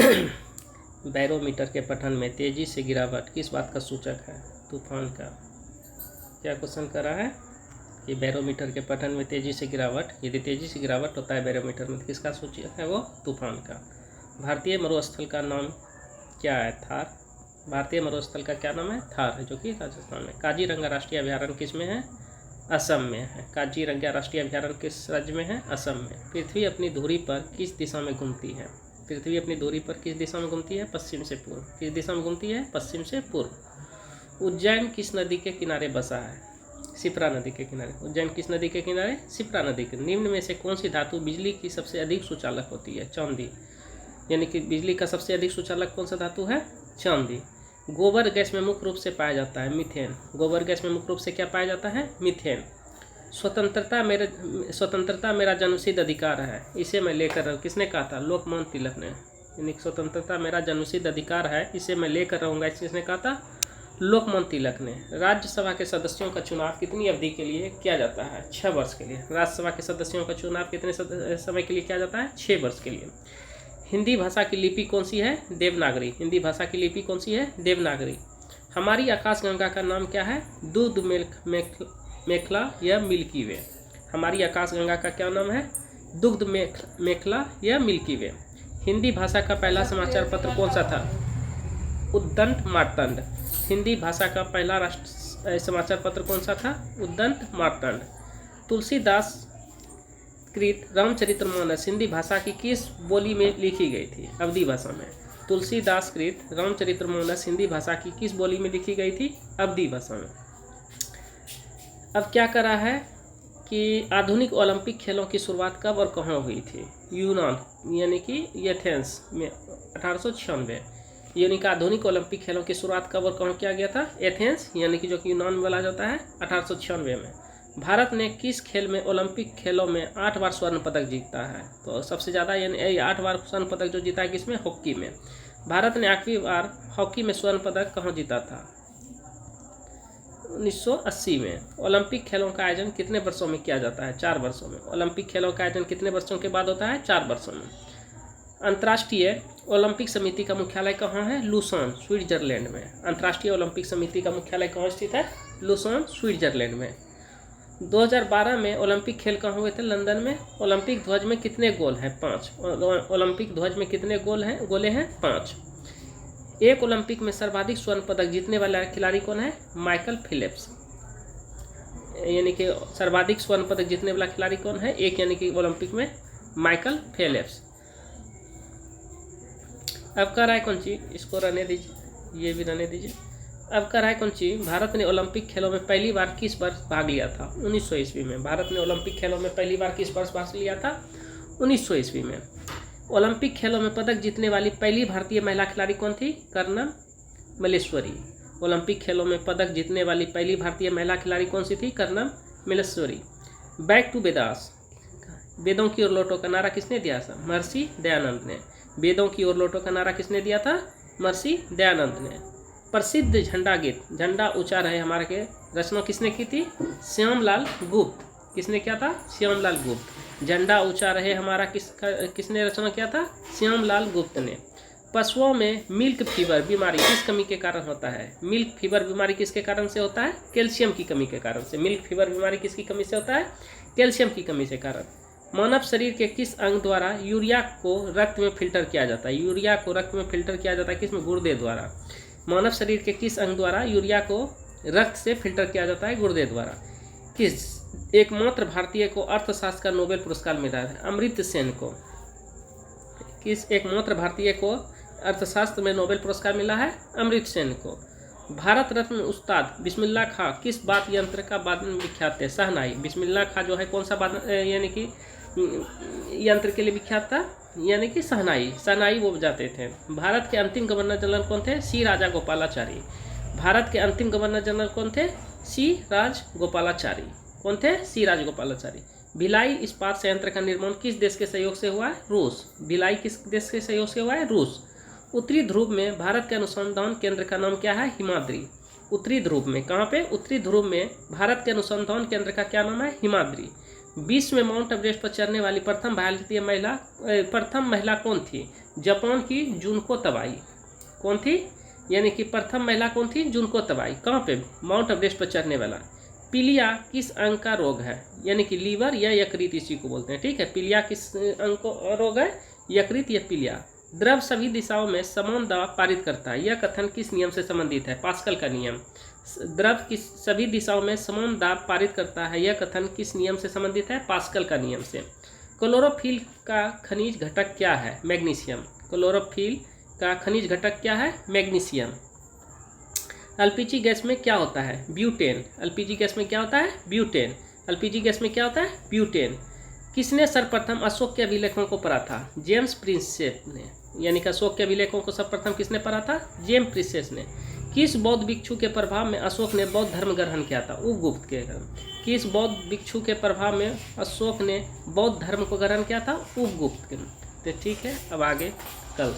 Barometer के पठन में तेजी से गिरावट किस बात का सूचक है? तूफान का। क्या क्वेश्चन कर रहा है कि बैरोमीटर के पठन में तेजी से गिरावट, यदि तेजी से गिरावट होता है बैरोमीटर में, किसका सूचक है? वो तूफान का। भारतीय मरुस्थल का नाम क्या है? थार। भारतीय मरुस्थल का क्या नाम है? थार है, जो कि राजस्थान में। काजीरंगा राष्ट्रीय अभ्यारण्य किस में है? असम में है। काजीरंगा राष्ट्रीय अभ्यारण्य किस राज्य में है? असम में। पृथ्वी अपनी धुरी पर किस दिशा में घूमती है? पृथ्वी अपनी धुरी पर किस दिशा में घूमती है? पश्चिम से पूर्व। किस दिशा में घूमती है? पश्चिम से पूर्व। उज्जैन किस नदी के किनारे बसा है? शिप्रा नदी के किनारे। उज्जैन किस नदी के किनारे? शिप्रा नदी के। निम्न में से कौन सी धातु बिजली की सबसे अधिक सुचालक होती है? चांदी। यानी कि बिजली का सबसे अधिक सुचालक कौन सा धातु है? चांदी। गोबर गैस में मुख्य रूप से पाया जाता है मीथेन। गोबर गैस में मुख्य रूप से क्या पाया जाता है? मीथेन। स्वतंत्रता मेरा जन्मसिद्ध अधिकार है, इसे मैं लेकर रहूँ, किसने कहा था? लोकमान्य तिलक ने। यानी स्वतंत्रता मेरा जन्मसिद्ध अधिकार है, इसे मैं लेकर रहूँगा, किसने कहा था? लोकमान्य तिलक ने। राज्यसभा के सदस्यों का चुनाव कितनी अवधि के लिए किया जाता है? 6 वर्ष के लिए। राज्यसभा के सदस्यों का चुनाव कितने समय के लिए किया जाता है? 6 वर्ष के लिए। हिंदी भाषा की लिपि कौन सी है? देवनागरी। हिंदी भाषा की लिपि कौन सी है? देवनागरी। हमारी आकाशगंगा का नाम क्या है? दूध मेखला या मिल्की वे। हमारी आकाशगंगा का क्या नाम है? दुग्ध मेखला या मिल्की वे। हिंदी भाषा का पहला समाचार पत्र कौन सा था? उद्दंत मार्तंड। हिंदी भाषा का पहला समाचार पत्र कौन सा था? उद्दंत मार्तंड। तुलसीदास कृत रामचरितमानस हिंदी भाषा की किस बोली में लिखी गई थी? अवधी भाषा में। तुलसीदास कृत रामचरितमानस हिंदी भाषा की किस बोली में लिखी गई थी? अवधी भाषा में। अब क्या करा है कि आधुनिक ओलंपिक खेलों की शुरुआत कब और कहाँ हुई थी? यूनान यानी कि एथेंस में 1896। यानी कि आधुनिक ओलंपिक खेलों की शुरुआत कब और कहाँ किया गया था? एथेंस यानी कि जो कि यूनान में बोला जाता है, 1896 में। भारत ने किस खेल में ओलंपिक खेलों में 8 बार स्वर्ण पदक जीता है? तो सबसे ज़्यादा यानी 8 बार स्वर्ण पदक जो जीता है किसमें? हॉकी में। भारत ने आखिरी बार हॉकी में स्वर्ण पदक कहाँ जीता था? 1980 में। ओलंपिक खेलों का आयोजन कितने वर्षों में किया जाता है? 4 वर्षों में। ओलंपिक खेलों का आयोजन कितने वर्षों के बाद होता है? 4 वर्षों में। अंतर्राष्ट्रीय ओलंपिक समिति का मुख्यालय कहाँ है? लुसान, स्विट्जरलैंड में। अंतर्राष्ट्रीय ओलंपिक समिति का मुख्यालय कहाँ स्थित है? लुसान, स्विट्जरलैंड में। 2012 में ओलंपिक खेल कहाँ हुए थे? लंदन में। ओलंपिक ध्वज में कितने गोल हैं? 5। ओलंपिक ध्वज में कितने गोले हैं? 5। एक ओलंपिक में सर्वाधिक स्वर्ण पदक जीतने वाला खिलाड़ी कौन है? Michael Phelps. यानी कि सर्वाधिक स्वर्ण पदक जीतने वाला खिलाड़ी कौन है? एक यानी कि ओलंपिक में माइकल फिलिप्स। अब कह रहा है कौन सी? इसको रहने दीजिए, ये भी रहने दीजिए। अब कह रहा है कौन सी? भारत ने ओलंपिक खेलों में पहली बार किस वर्ष भाग लिया था? 1900 ईस्वी में। भारत ने ओलंपिक खेलों में पहली बार किस वर्ष भाग लिया था? 1900 ईस्वी में। ओलंपिक खेलों में पदक जीतने वाली पहली भारतीय महिला खिलाड़ी कौन थी? कर्णम मल्लेश्वरी। ओलंपिक खेलों में पदक जीतने वाली पहली भारतीय महिला खिलाड़ी कौन सी थी? कर्णम मल्लेश्वरी। बैक टू वेदास, वेदों की ओर लौटो का नारा किसने दिया था? महर्षि दयानंद ने। वेदों की ओर लौटो का नारा किसने दिया था? महर्षि दयानंद ने। प्रसिद्ध झंडा गीत झंडा ऊंचा रहे हमारे के रचना किसने की थी? श्यामलाल गुप्त। किसने किया था? श्यामलाल गुप्त। झंडा ऊंचा रहे हमारा किसने रचना किया था? श्यामलाल गुप्त ने। पशुओं में मिल्क फीवर बीमारी किस कमी के कारण होता है? मिल्क फीवर बीमारी किसके कारण से होता है? कैल्शियम की कमी के कारण से। मिल्क फीवर बीमारी किसकी कमी से होता है? कैल्शियम की कमी से कारण। मानव शरीर के किस अंग द्वारा यूरिया को रक्त में फिल्टर किया जाता है? यूरिया को रक्त में फिल्टर किया जाता है किसमें? गुर्दे द्वारा। मानव शरीर के किस अंग द्वारा यूरिया को रक्त से फिल्टर किया जाता है? गुर्दे द्वारा। किस एकमात्र भारतीय को अर्थशास्त्र का नोबेल पुरस्कार मिला है? अमर्त्य सेन को। किस एकमात्र भारतीय को अर्थशास्त्र में नोबेल पुरस्कार मिला है? अमर्त्य सेन को। भारत रत्न उस्ताद बिस्मिल्लाह खां किस वाद्य यंत्र का वादन विख्यात है? शहनाई। बिस्मिल्लाह खां जो है कौन सा वादन यानी कि यंत्र के लिए विख्यात था? यानी कि शहनाई वो बजाते थे। भारत के अंतिम गवर्नर जनरल कौन थे? सी राजागोपालाचारी। भारत के अंतिम गवर्नर जनरल कौन थे? सी राजगोपालाचारी। कौन थे? सी राजगोपालाचारी। भिलाई इस्पात संयंत्र का निर्माण किस देश के सहयोग से हुआ है? रूस। भिलाई किस देश के सहयोग से हुआ है? रूस। उत्तरी ध्रुव में भारत के अनुसंधान केंद्र का नाम क्या है? हिमाद्री। उत्तरी ध्रुव में कहाँ पे? उत्तरी ध्रुव में भारत के अनुसंधान केंद्र का क्या नाम है? हिमाद्री। विश्व में माउंट एवरेस्ट पर चढ़ने वाली प्रथम महिला कौन थी? जापान की जुनको तबाई। कौन थी? यानी कि प्रथम महिला कौन थी? जुनको तबाई। कहाँ पे? माउंट एवरेस्ट पर चढ़ने वाला। पीलिया किस अंग का रोग है? यानी कि लीवर या यकृत इसी को बोलते हैं। ठीक है, पीलिया किस अंग को रोग है? यकृत या पीलिया। द्रव सभी दिशाओं में समान दाब पारित करता है, यह कथन किस नियम से संबंधित है? पास्कल का नियम। द्रव किस सभी दिशाओं में समान दाब पारित करता है, यह कथन किस नियम से संबंधित है? पास्कल का नियम से। क्लोरोफिल का खनिज घटक क्या है? मैग्नीशियम। क्लोरोफिल का खनिज घटक क्या है? मैग्नीशियम। एलपीजी गैस में क्या होता है? ब्यूटेन। एलपीजी गैस में क्या होता है? ब्यूटेन। एलपीजी गैस में क्या होता है? ब्यूटेन। किसने सर्वप्रथम अशोक के अभिलेखों को पढ़ा था? जेम्स प्रिंसेप ने। यानी कि अशोक के अभिलेखों को सर्वप्रथम किसने पढ़ा था? जेम्स प्रिंसेप ने। किस बौद्ध भिक्षु के प्रभाव में अशोक ने बौद्ध धर्म ग्रहण किया था? उपगुप्त के। किस बौद्ध भिक्षु के प्रभाव में अशोक ने बौद्ध धर्म को ग्रहण किया था? उपगुप्त के। तो ठीक है, अब आगे कल